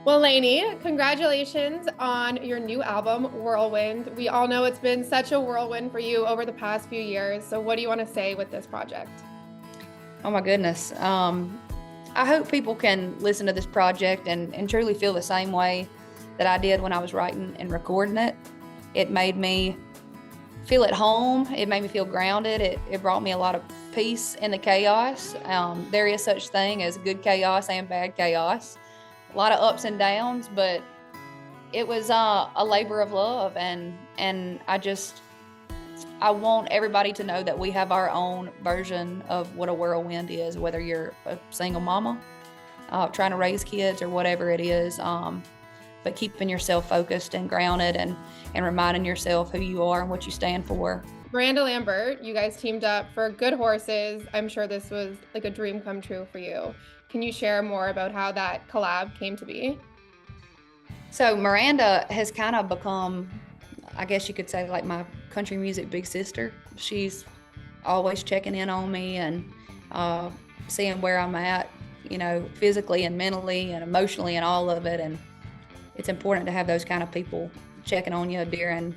Well, Lainey, congratulations on your new album, Whirlwind. We all know it's been such a whirlwind for you over the past few years. So, what do you want to say with this project? Oh my goodness. I hope people can listen to this project and truly feel the same way that I did when I was writing and recording it. It made me feel at home. It made me feel grounded. It brought me a lot of peace in the chaos. There is such thing as good chaos and bad chaos. A lot of ups and downs, but it was a labor of love, and I want everybody to know that we have our own version of what a whirlwind is, whether you're a single mama trying to raise kids or whatever it is, but keeping yourself focused and grounded and reminding yourself who you are and what you stand for. Miranda Lambert, you guys teamed up for Good Horses. I'm sure this was like a dream come true for you. Can you share more about how that collab came to be? So Miranda has kind of become, I guess you could say, like my country music big sister. She's always checking in on me and seeing where I'm at, physically and mentally and emotionally and all of it. And it's important to have those kind of people checking on you during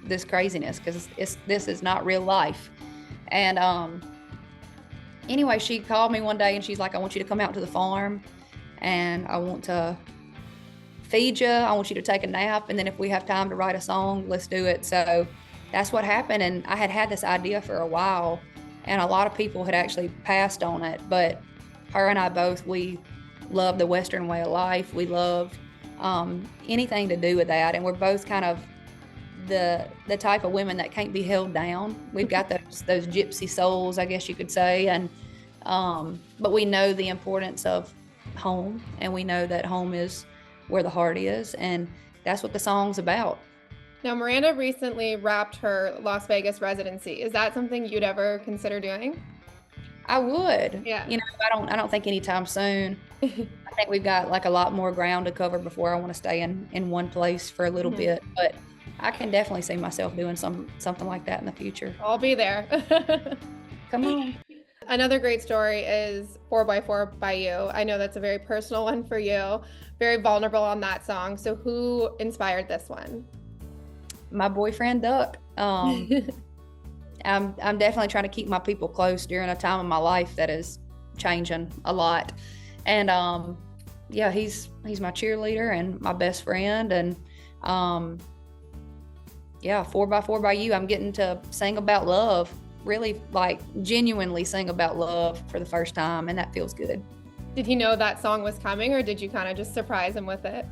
this craziness, because this is not real life. And anyway, she called me one day and she's like, I want you to come out to the farm and I want to feed you. I want you to take a nap. And then if we have time to write a song, let's do it. So that's what happened. And I had this idea for a while, and a lot of people had actually passed on it. But her and I both, we love the Western way of life. We love anything to do with that. And we're both kind of the type of women that can't be held down. We've got those gypsy souls, I guess you could say. And but we know the importance of home, and we know that home is where the heart is, and that's what the song's about. Now, Miranda recently wrapped her Las Vegas residency. Is that something you'd ever consider doing? I would. Yeah. I don't think anytime soon. I think we've got like a lot more ground to cover before I want to stay in one place for a little bit, but I can definitely see myself doing something like that in the future. I'll be there. Come on. Another great story is 4x4 by You. I know that's a very personal one for you, very vulnerable on that song. So who inspired this one? My boyfriend, Duck. I'm definitely trying to keep my people close during a time of my life that is changing a lot. And yeah, he's my cheerleader and my best friend. And yeah, 4x4 by You, I'm getting to sing about love, really like genuinely sing about love for the first time, and that feels good. Did he know that song was coming, or did you kind of just surprise him with it?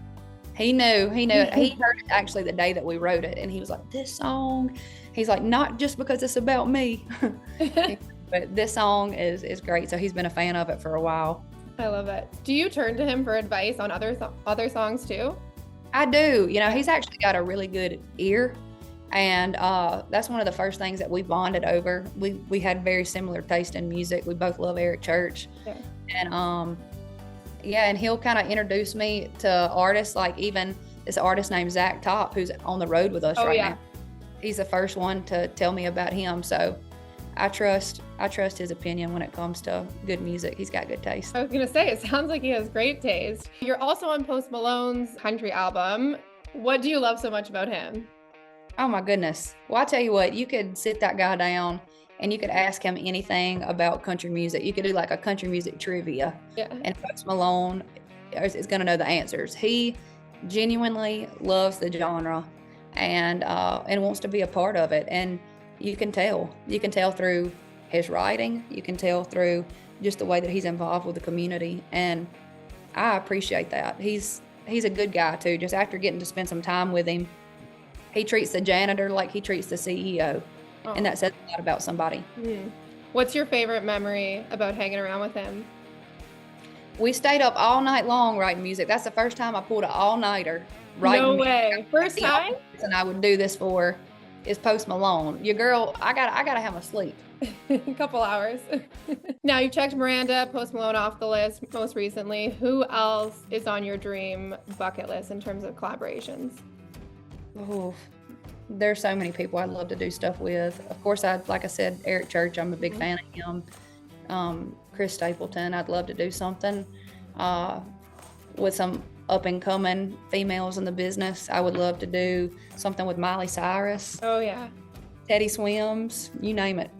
He knew he heard it actually the day that we wrote it, and he was like, this song, he's like, not just because it's about me, but this song is great. So he's been a fan of it for a while. I love it. Do you turn to him for advice on other songs too? I do. He's actually got a really good ear. And that's one of the first things that we bonded over. We had very similar taste in music. We both love Eric Church. Yeah. And and he'll kind of introduce me to artists, like even this artist named Zach Top, who's on the road with us now. He's the first one to tell me about him. So I trust his opinion when it comes to good music. He's got good taste. I was gonna say, it sounds like he has great taste. You're also on Post Malone's country album. What do you love so much about him? Oh my goodness. Well, I tell you what, you could sit that guy down and you could ask him anything about country music. You could do like a country music trivia. Yeah. And Post Malone is going to know the answers. He genuinely loves the genre and wants to be a part of it. And you can tell. You can tell through his writing. You can tell through just the way that he's involved with the community. And I appreciate that. He's a good guy too. Just after getting to spend some time with him, he treats the janitor like he treats the CEO. Oh. And that says a lot about somebody. Mm. What's your favorite memory about hanging around with him? We stayed up all night long writing music. That's the first time I pulled an all-nighter writing music. No way. First time? And I would do this for is Post Malone. Your girl, I gotta have my sleep. A couple hours. Now, you checked Miranda, Post Malone off the list most recently. Who else is on your dream bucket list in terms of collaborations? Oh, there's so many people I'd love to do stuff with. Of course, like I said, Eric Church, I'm a big fan of him. Chris Stapleton, I'd love to do something with some up and coming females in the business. I would love to do something with Miley Cyrus, Oh yeah. Teddy Swims, you name it.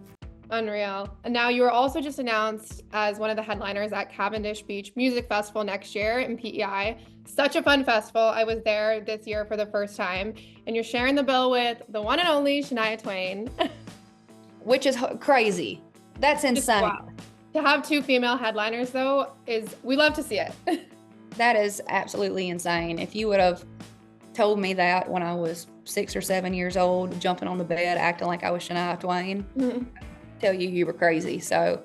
Unreal. And now you were also just announced as one of the headliners at Cavendish Beach Music Festival next year in PEI. Such a fun festival. I was there this year for the first time, and you're sharing the bill with the one and only Shania Twain. Which is crazy. That's insane. Wow. To have 2 female headliners though we love to see it. That is absolutely insane. If you would have told me that when I was 6 or 7 years old, jumping on the bed, acting like I was Shania Twain, I'd tell you were crazy. So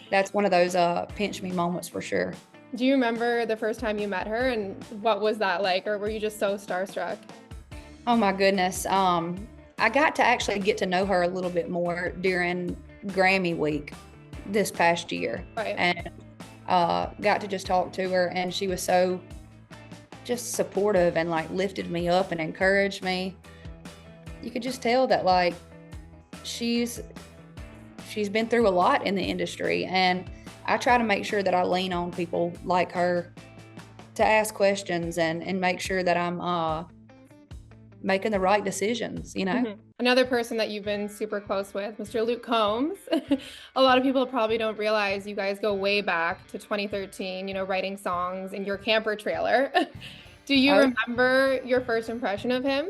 that's one of those pinch me moments for sure. Do you remember the first time you met her, and what was that like, or were you just so starstruck? Oh my goodness. I got to actually get to know her a little bit more during Grammy week this past year. Right. And got to just talk to her, and she was so just supportive and like lifted me up and encouraged me. You could just tell that like she's been through a lot in the industry, and I try to make sure that I lean on people like her to ask questions and make sure that I'm making the right decisions, you know? Mm-hmm. Another person that you've been super close with, Mr. Luke Combs. A lot of people probably don't realize you guys go way back to 2013, you know, writing songs in your camper trailer. Do you remember your first impression of him?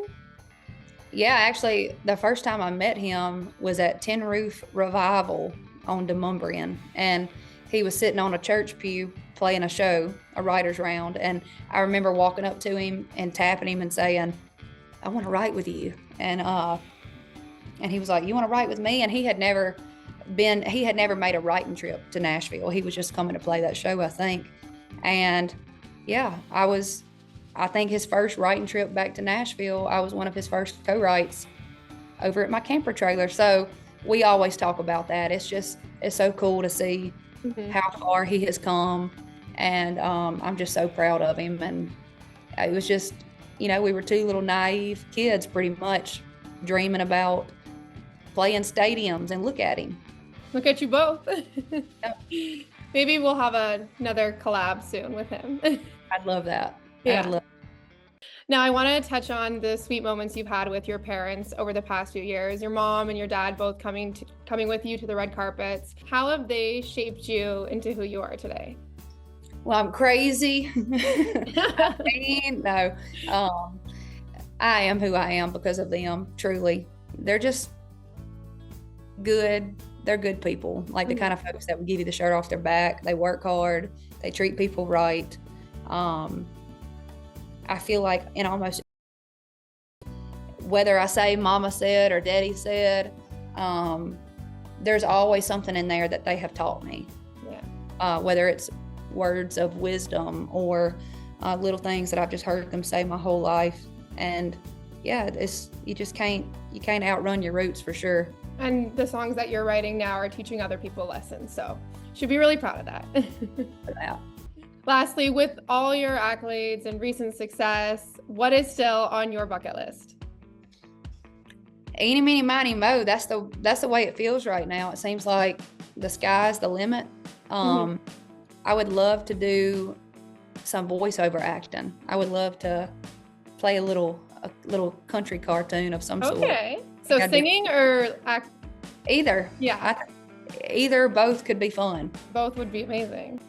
Yeah, actually, the first time I met him was at Tin Roof Revival on Demumbrian, and he was sitting on a church pew playing a show, a writer's round, and I remember walking up to him and tapping him and saying, "I want to write with you." And he was like, "You want to write with me?" And he had never made a writing trip to Nashville. He was just coming to play that show, I think. And yeah, I think his first writing trip back to Nashville, I was one of his first co-writes over at my camper trailer. So we always talk about that. It's so cool to see how far he has come. And I'm just so proud of him. And it was just, you know, we were 2 little naive kids pretty much dreaming about playing stadiums, and look at him. Look at you both. Yep. Maybe we'll have another collab soon with him. I'd love that. Yeah. Now, I want to touch on the sweet moments you've had with your parents over the past few years. Your mom and your dad both coming with you to the red carpets. How have they shaped you into who you are today? Well, I'm crazy. No, I am who I am because of them, truly. They're just good. They're good people, like the kind of folks that would give you the shirt off their back. They work hard. They treat people right. I feel like in almost, whether I say mama said or daddy said, there's always something in there that they have taught me. Yeah. Whether it's words of wisdom or little things that I've just heard them say my whole life. And yeah, you can't outrun your roots for sure. And the songs that you're writing now are teaching other people lessons. So should be really proud of that. Yeah. Lastly, with all your accolades and recent success, what is still on your bucket list? Eeny, meeny, miny, mo. That's the way it feels right now. It seems like the sky's the limit. I would love to do some voiceover acting. I would love to play a little country cartoon of some sort. Okay. So singing or act? Either. Yeah. Either, both could be fun. Both would be amazing.